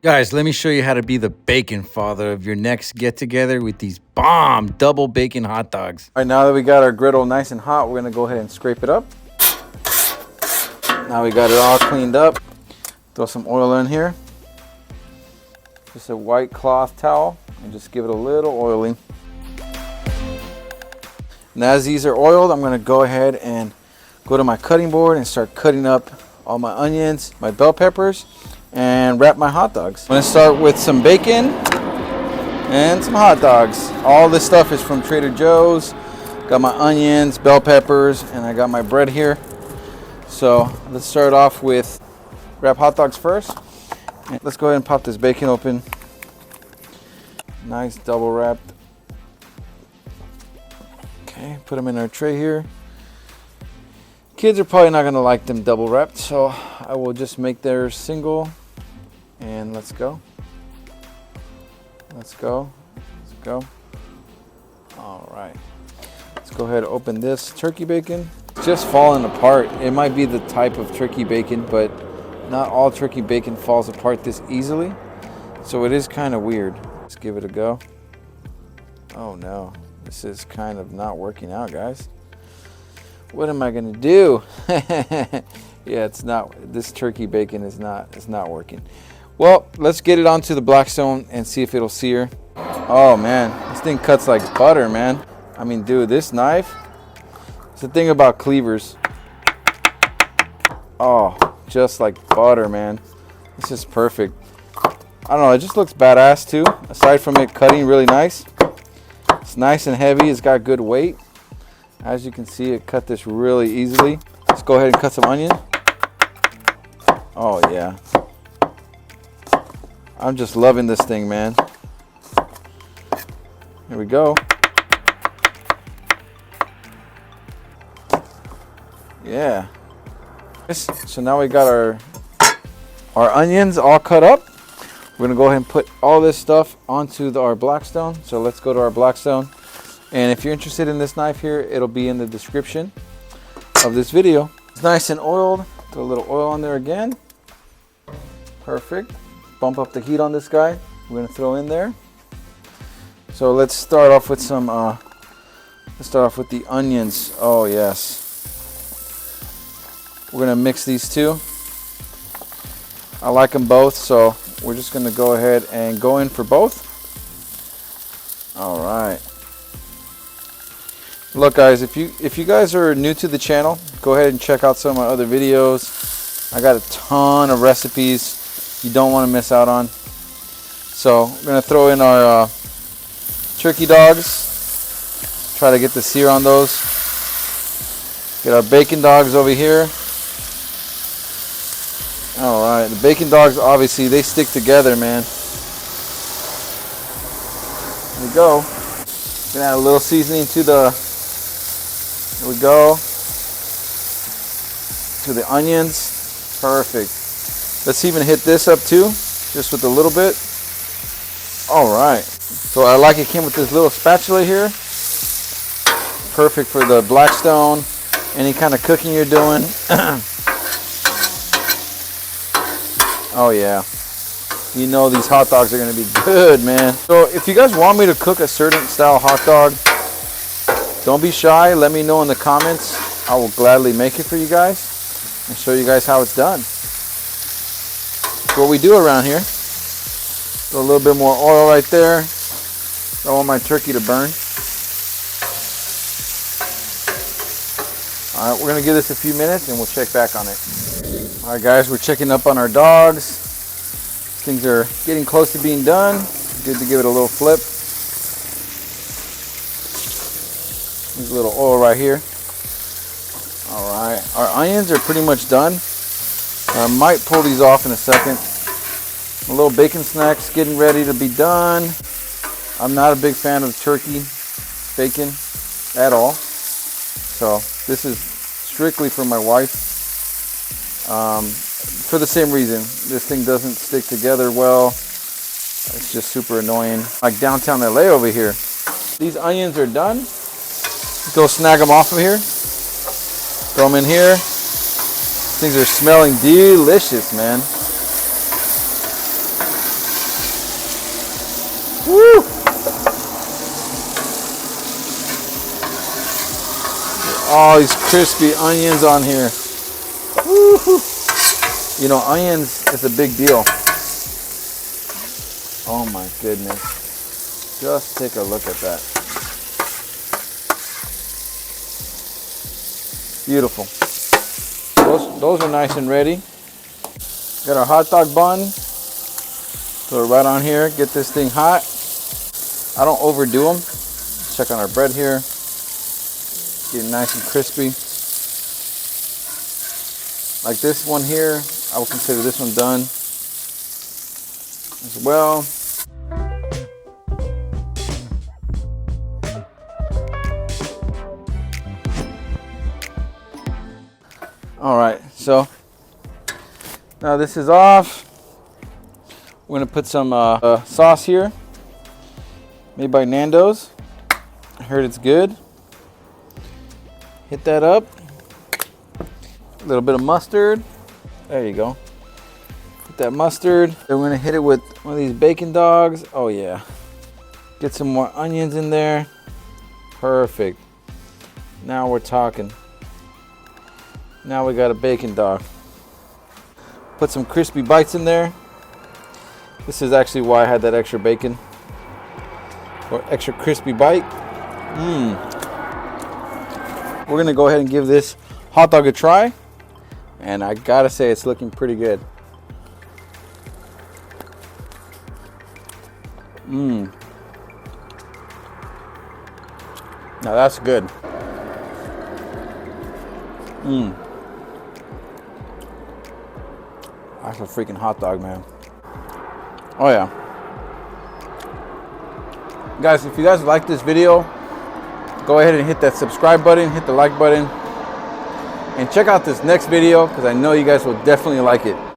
Guys, let me show you how to be the bacon father of your next get-together with these bomb double bacon hot dogs. All right, now that we got our griddle nice and hot, we're gonna go ahead and scrape it up. Now we got it all cleaned up. Throw some oil in here. Just a white cloth towel and just give it a little oiling. And as these are oiled, I'm gonna go ahead and go to my cutting board and start cutting up all my onions, my bell peppers, and wrap my hot dogs. I'm gonna start with some bacon and some hot dogs. All this stuff is from Trader Joe's. Got my onions, bell peppers, and I got my bread here. So let's start off with wrap hot dogs first. And let's go ahead and pop this bacon open. Nice double wrapped. Okay, put them in our tray here. Kids are probably not gonna like them double wrapped, so I will just make theirs single. And let's go. Let's go. Let's go. All right. Let's go ahead and open this turkey bacon. It's just falling apart. It might be the type of turkey bacon, but not all turkey bacon falls apart this easily. So it is kind of weird. Let's give it a go. Oh no, this is kind of not working out, guys. What am I gonna do? Yeah, it's not. This turkey bacon is not working. Well, let's get it onto the Blackstone and see if it'll sear. Oh man, this thing cuts like butter, man. I mean, dude, this knife. It's the thing about cleavers. Oh, just like butter, man. This is perfect. I don't know, it just looks badass too. Aside from it cutting really nice. It's nice and heavy. It's got good weight. As you can see, it cut this really easily. Let's go ahead and cut some onion. Oh yeah. I'm just loving this thing, man. Here we go. Yeah. So now we got our onions all cut up. We're gonna go ahead and put all this stuff onto our Blackstone. So let's go to our Blackstone. And if you're interested in this knife here, it'll be in the description of this video. It's nice and oiled. Throw a little oil on there again. Perfect. Bump up the heat on this guy. We're gonna throw in there. So let's start off with some. Let's start off with the onions. Oh yes. We're gonna mix these two. I like them both, so we're just gonna go ahead and go in for both. All right. Look, guys, if you guys are new to the channel, go ahead and check out some of my other videos. I got a ton of recipes you don't want to miss out on. So we're gonna throw in our turkey dogs. Try to get the sear on those. Get our bacon dogs over here. All right, the bacon dogs, obviously they stick together, man. There we go. Gonna add a little seasoning to the. Here we go. To the onions. Perfect. Let's even hit this up too, just with a little bit. All right. So I like it came with this little spatula here. Perfect for the Blackstone. Any kind of cooking you're doing. Oh yeah. You know these hot dogs are gonna be good, man. So if you guys want me to cook a certain style hot dog, don't be shy. Let me know in the comments. I will gladly make it for you guys and show you guys how it's done. That's what we do around here. Throw a little bit more oil right there. Don't want my turkey to burn. All right, we're gonna give this a few minutes and we'll check back on it. All right, guys, we're checking up on our dogs. Things are getting close to being done. Good to give it a little flip. There's a little oil right here. All right, our onions are pretty much done. I might pull these off in a second. A little bacon snacks getting ready to be done. I'm not a big fan of turkey bacon at all. So this is strictly for my wife. For the same reason. This thing doesn't stick together well. It's just super annoying. Like downtown LA over here. These onions are done. Go snag them off of here. Throw them in here. Things are smelling delicious, man. Woo! All these crispy onions on here. Woo-hoo. You know, onions is a big deal. Oh my goodness. Just take a look at that. Beautiful. Those are nice and ready. Got our hot dog bun. Throw it right on here. Get this thing hot. I don't overdo them. Check on our bread here. Getting nice and crispy. Like this one here, I would consider this one done as well. All right, so now this is off. We're gonna put some sauce here, made by Nando's. I heard it's good. Hit that up. A little bit of mustard. There you go. Put that mustard. Then we're gonna hit it with one of these bacon dogs. Oh yeah. Get some more onions in there. Perfect. Now we're talking. Now we got a bacon dog. Put some crispy bites in there. This is actually why I had that extra bacon. Or extra crispy bite. We're gonna go ahead and give this hot dog a try. And I gotta say, it's looking pretty good. Now that's good. That's a freaking hot dog, man. Oh yeah. Guys, if you guys like this video, go ahead and hit that subscribe button, hit the like button, and check out this next video because I know you guys will definitely like it.